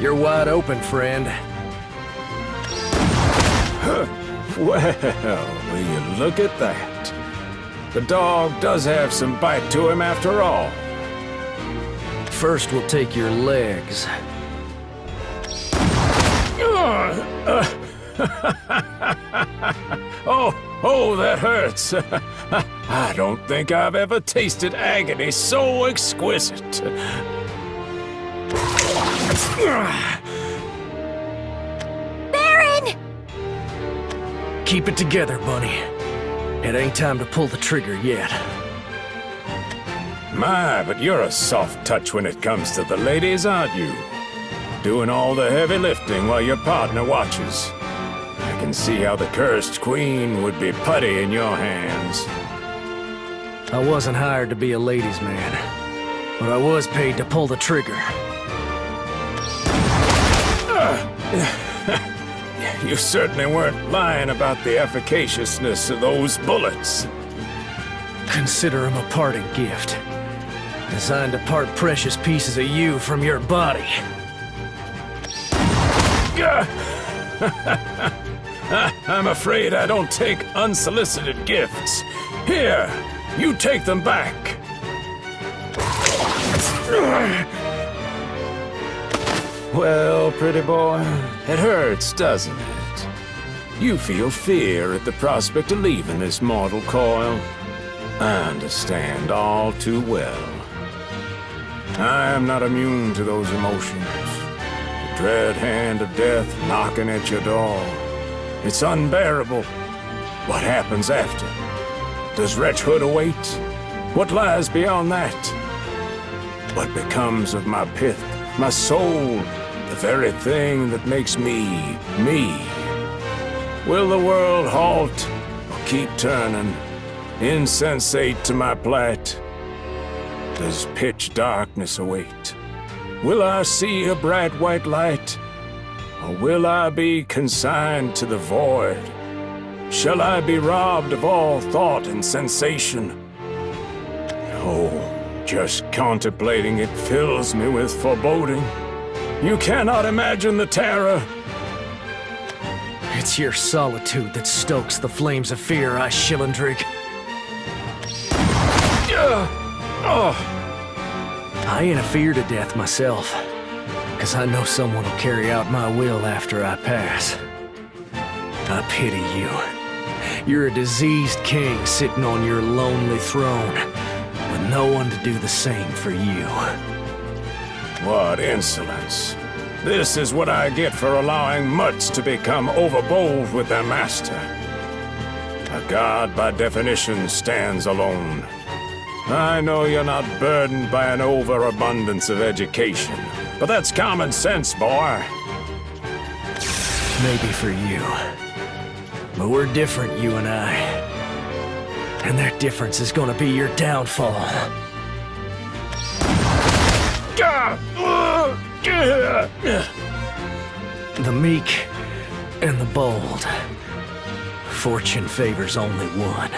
You're wide open, friend. Well, will you look at that? The dog does have some bite to him after all. First, we'll take your legs. Oh, that hurts. I don't think I've ever tasted agony so exquisite. Baron! Keep it together, Bunny. It ain't time to pull the trigger yet. My, but you're a soft touch when it comes to the ladies, aren't you? Doing all the heavy lifting while your partner watches. I can see how the cursed queen would be putty in your hands. I wasn't hired to be a ladies' man, but I was paid to pull the trigger. You certainly weren't lying about the efficaciousness of those bullets. Consider them a parting gift. Designed to part precious pieces of you from your body. I'm afraid I don't take unsolicited gifts. Here, you take them back. Well, pretty boy, it hurts, doesn't it? You feel fear at the prospect of leaving this mortal coil. I understand all too well. I am not immune to those emotions. The dread hand of death knocking at your door. It's unbearable. What happens after? Does wretchhood await? What lies beyond that? What becomes of my pith, my soul, the very thing that makes me, me? Will the world halt or keep turning, insensate to my plight? Does pitch darkness await? Will I see a bright white light? Or will I be consigned to the void? Shall I be robbed of all thought and sensation? Oh, just contemplating it fills me with foreboding. You cannot imagine the terror. It's your solitude that stokes the flames of fear, I Shillandrig. I ain't afeard of death myself, 'cause I know someone will carry out my will after I pass. I pity you. You're a diseased king sitting on your lonely throne, with no one to do the same for you. What insolence. This is what I get for allowing mutts to become overbold with their master. A god, by definition, stands alone. I know you're not burdened by an overabundance of education, but that's common sense, boy. Maybe for you. But we're different, you and I. And that difference is gonna be your downfall. The meek and the bold. Fortune favors only one.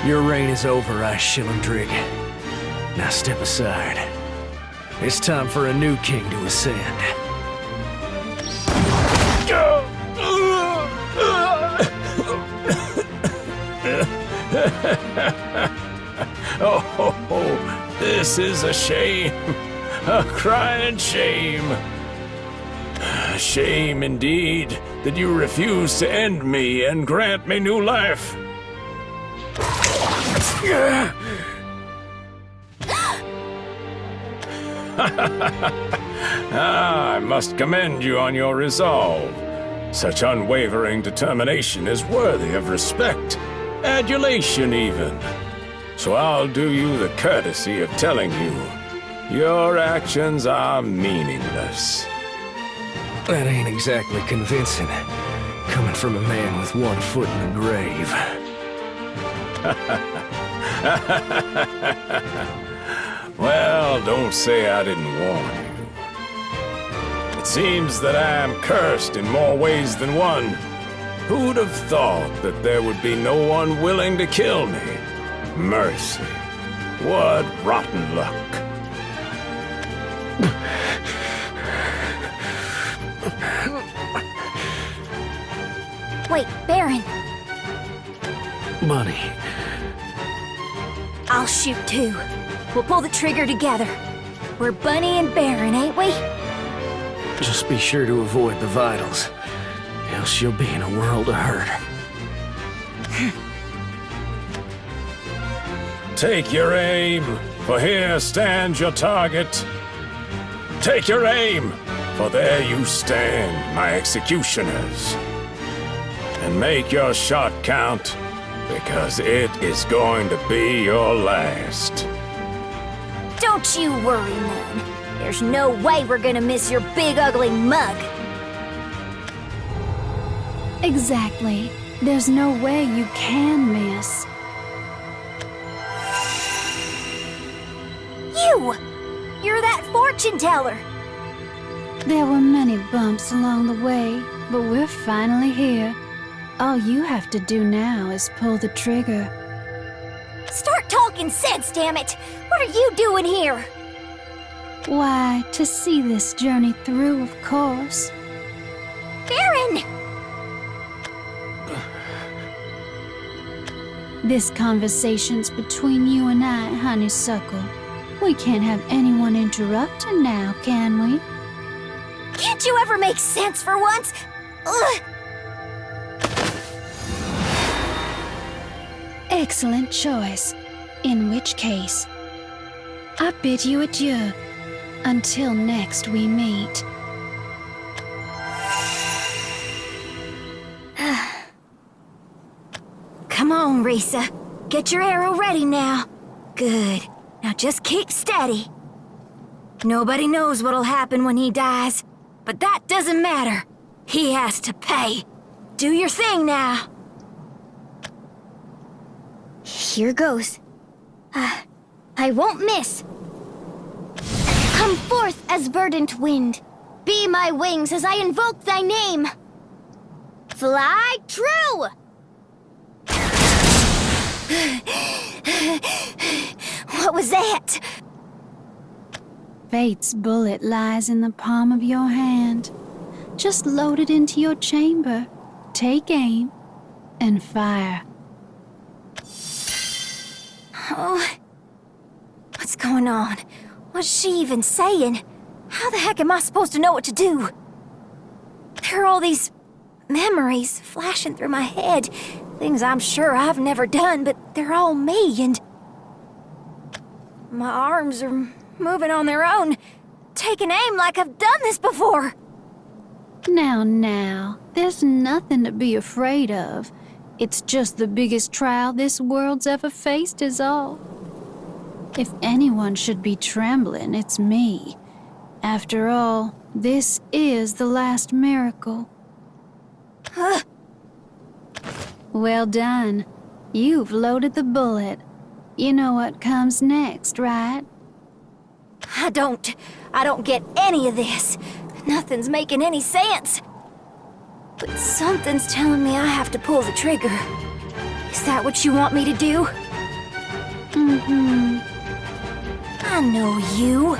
Your reign is over, I Shillandrig. Now step aside. It's time for a new king to ascend. Oh, this is a shame. A crying shame. Shame indeed that you refuse to end me and grant me new life. I must commend you on your resolve. Such unwavering determination is worthy of respect, adulation even. So I'll do you the courtesy of telling you, your actions are meaningless. That ain't exactly convincing, coming from a man with one foot in the grave. Well, don't say I didn't warn you. It seems that I am cursed in more ways than one. Who'd have thought that there would be no one willing to kill me? Mercy. What rotten luck. Wait, Baron. Bunny. I'll shoot too. We'll pull the trigger together. We're Bunny and Baron, ain't we? Just be sure to avoid the vitals, else you'll be in a world of hurt. Take your aim, for here stands your target. Take your aim, for there you stand, my executioners. And make your shot count, because it is going to be your last. Don't you worry, man. There's no way we're gonna miss your big ugly mug. Exactly. There's no way you can miss. You're that fortune teller! There were many bumps along the way, but we're finally here. All you have to do now is pull the trigger. Start talking sense, damn it! What are you doing here? Why, to see this journey through, of course. Baron! This conversation's between you and I, Honeysuckle. We can't have anyone interrupting now, can we? Can't you ever make sense for once? Ugh. Excellent choice. In which case, I bid you adieu. Until next we meet. Come on, Risa. Get your arrow ready now. Good. Now just keep steady. Nobody knows what'll happen when he dies, but that doesn't matter. He has to pay. Do your thing now. Here goes. I won't miss. Come forth as verdant wind. Be my wings as I invoke thy name. Fly true! What was that? Fate's bullet lies in the palm of your hand. Just load it into your chamber, take aim, and fire. Oh, what's going on? What's she even saying? How the heck am I supposed to know what to do? There are all these memories flashing through my head. Things I'm sure I've never done, but they're all me, and my arms are moving on their own, taking aim like I've done this before. Now, there's nothing to be afraid of. It's just the biggest trial this world's ever faced is all. If anyone should be trembling, it's me. After all, this is the last miracle. Well done. You've loaded the bullet. You know what comes next, right? I don't get any of this. Nothing's making any sense. But something's telling me I have to pull the trigger. Is that what you want me to do? Mm-hmm. I know you.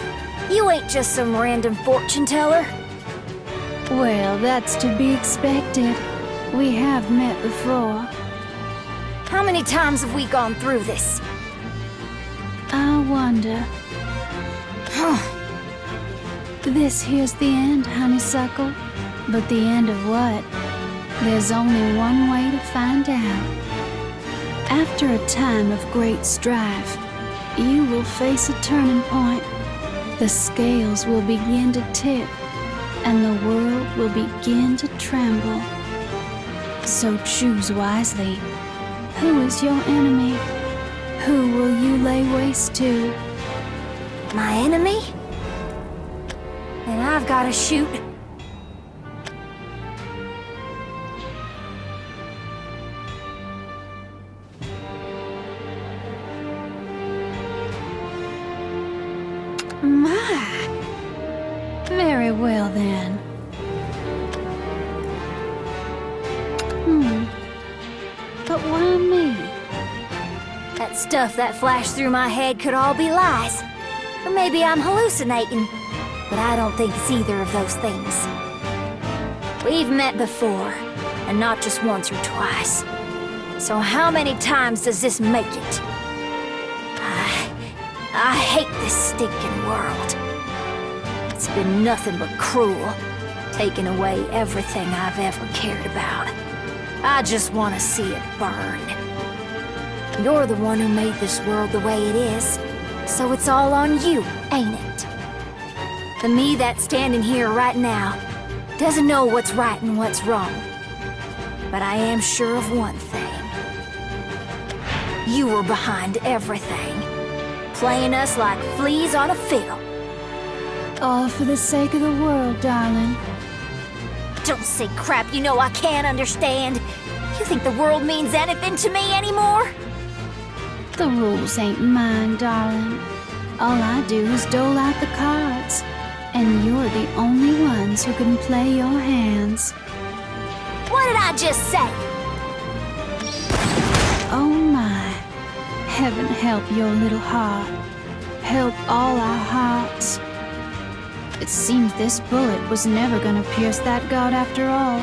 You ain't just some random fortune teller. Well, that's to be expected. We have met before. How many times have we gone through this? I wonder. This here's the end, Honeysuckle. But the end of what? There's only one way to find out. After a time of great strife, you will face a turning point. The scales will begin to tip, and the world will begin to tremble. So choose wisely. Who is your enemy? Who will you lay waste to? My enemy? Then I've got to shoot. My. Very well then. But why me? That stuff that flashed through my head could all be lies. Or maybe I'm hallucinating. But I don't think it's either of those things. We've met before, and not just once or twice. So how many times does this make it? I hate this stinking world. It's been nothing but cruel, taking away everything I've ever cared about. I just want to see it burn. You're the one who made this world the way it is, so it's all on you, ain't it? The me that's standing here right now doesn't know what's right and what's wrong. But I am sure of one thing. You were behind everything, playing us like fleas on a fiddle. All for the sake of the world, darling. Don't say crap you know I can't understand. You think the world means anything to me anymore? The rules ain't mine, darling. All I do is dole out the cards, and you're the only ones who can play your hands. What did I just say? Oh my. Heaven help your little heart. Help all our hearts. It seems this bullet was never gonna pierce that god after all.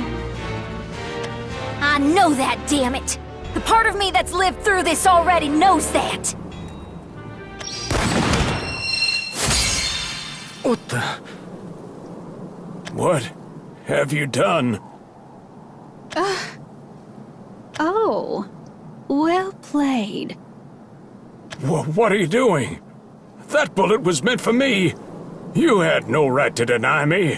I know that, damn it! The part of me that's lived through this already knows that! What the? What have you done? Oh, well played. What are you doing? That bullet was meant for me. You had no right to deny me.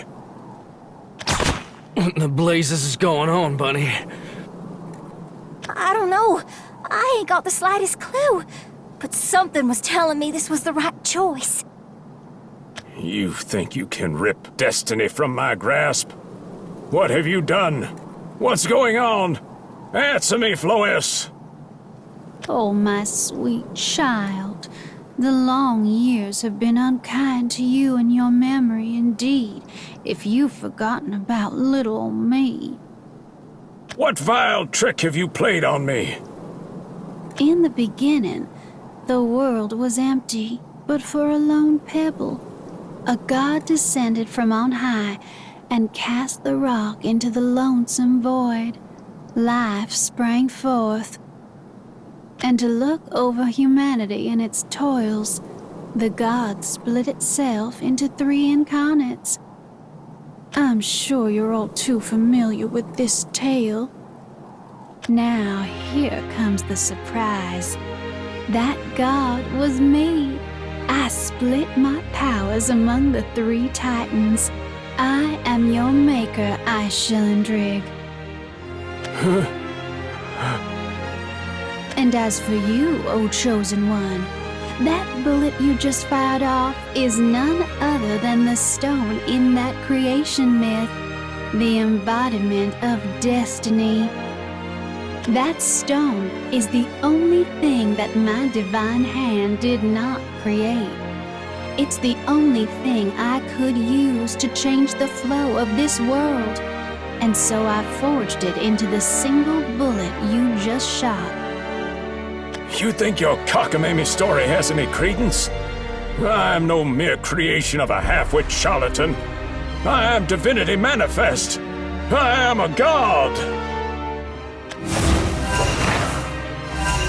What in the blazes is going on, Bunny? I don't know. I ain't got the slightest clue. But something was telling me this was the right choice. You think you can rip destiny from my grasp? What have you done? What's going on? Answer me, Flois. Oh, my sweet child. The long years have been unkind to you and your memory indeed, if you've forgotten about little old me. What vile trick have you played on me? In the beginning, the world was empty, but for a lone pebble. A god descended from on high and cast the rock into the lonesome void. Life sprang forth. And to look over humanity and its toils, the god split itself into 3 incarnates. I'm sure you're all too familiar with this tale. Now here comes the surprise. That god was me. I split my powers among the 3 titans. I am your maker, Aishilindrig. And as for you, O Chosen One, that bullet you just fired off is none other than the stone in that creation myth, the embodiment of destiny. That stone is the only thing that my divine hand did not create. It's the only thing I could use to change the flow of this world, and so I forged it into the single bullet you just shot. You think your cockamamie story has any credence? I am no mere creation of a half-wit charlatan. I am divinity manifest. I am a god.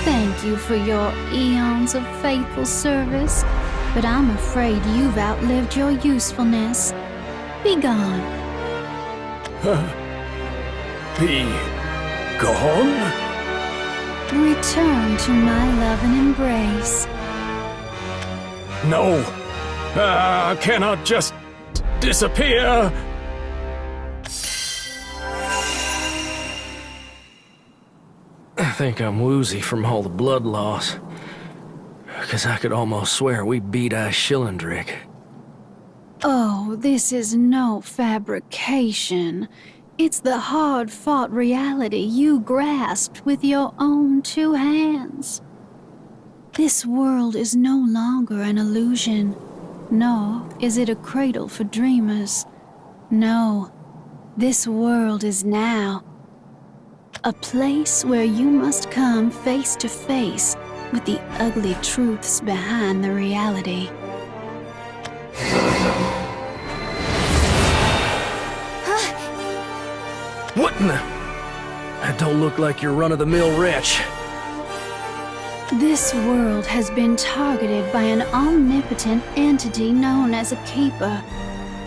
Thank you for your eons of faithful service, but I'm afraid you've outlived your usefulness. Be gone. Be gone? Return to my love and embrace. No. I cannot just disappear. I think I'm woozy from all the blood loss. 'Cause I could almost swear we beat Aishilindrig. Oh, this is no fabrication. It's the hard-fought reality you grasped with your own 2 hands. This world is no longer an illusion, nor is it a cradle for dreamers. No, this world is now a place where you must come face to face with the ugly truths behind the reality. What in the... That don't look like your run-of-the-mill wretch. This world has been targeted by an omnipotent entity known as a Keeper.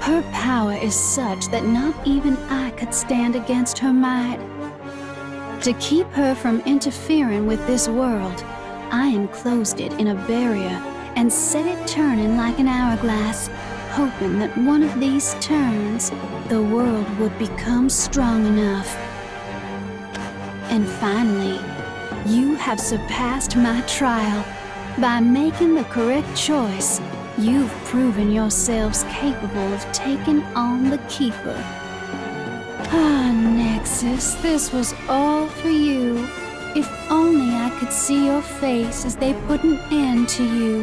Her power is such that not even I could stand against her might. To keep her from interfering with this world, I enclosed it in a barrier and set it turning like an hourglass, hoping that one of these turns, the world would become strong enough. And finally, you have surpassed my trial. By making the correct choice, you've proven yourselves capable of taking on the Keeper. Ah, Nexus, this was all for you. If only I could see your face as they put an end to you.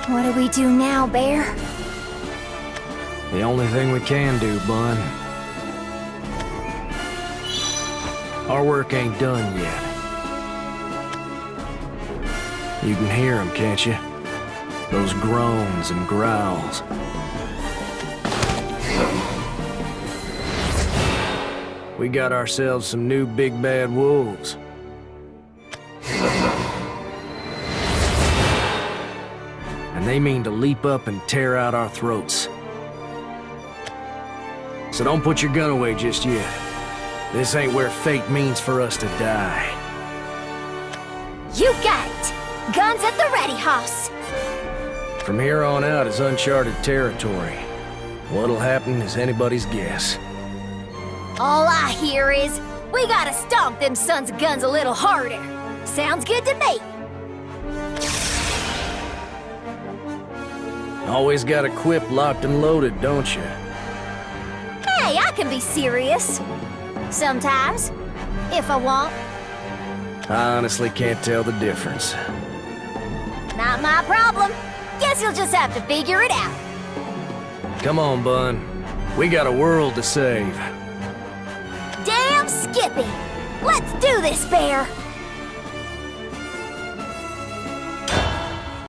What do we do now, Bear? The only thing we can do, Bun. Our work ain't done yet. You can hear them, can't you? Those groans and growls. We got ourselves some new big bad wolves. And they mean to leap up and tear out our throats. So don't put your gun away just yet. This ain't where fate means for us to die. You got it! Guns at the ready, hoss! From here on out is uncharted territory. What'll happen is anybody's guess. All I hear is, we gotta stomp them sons of guns a little harder. Sounds good to me. Always got a quip locked and loaded, don't you? Hey, I can be serious. Sometimes. If I want. I honestly can't tell the difference. Not my problem. Guess you'll just have to figure it out. Come on, Bun. We got a world to save. Damn Skippy! Let's do this, Bear!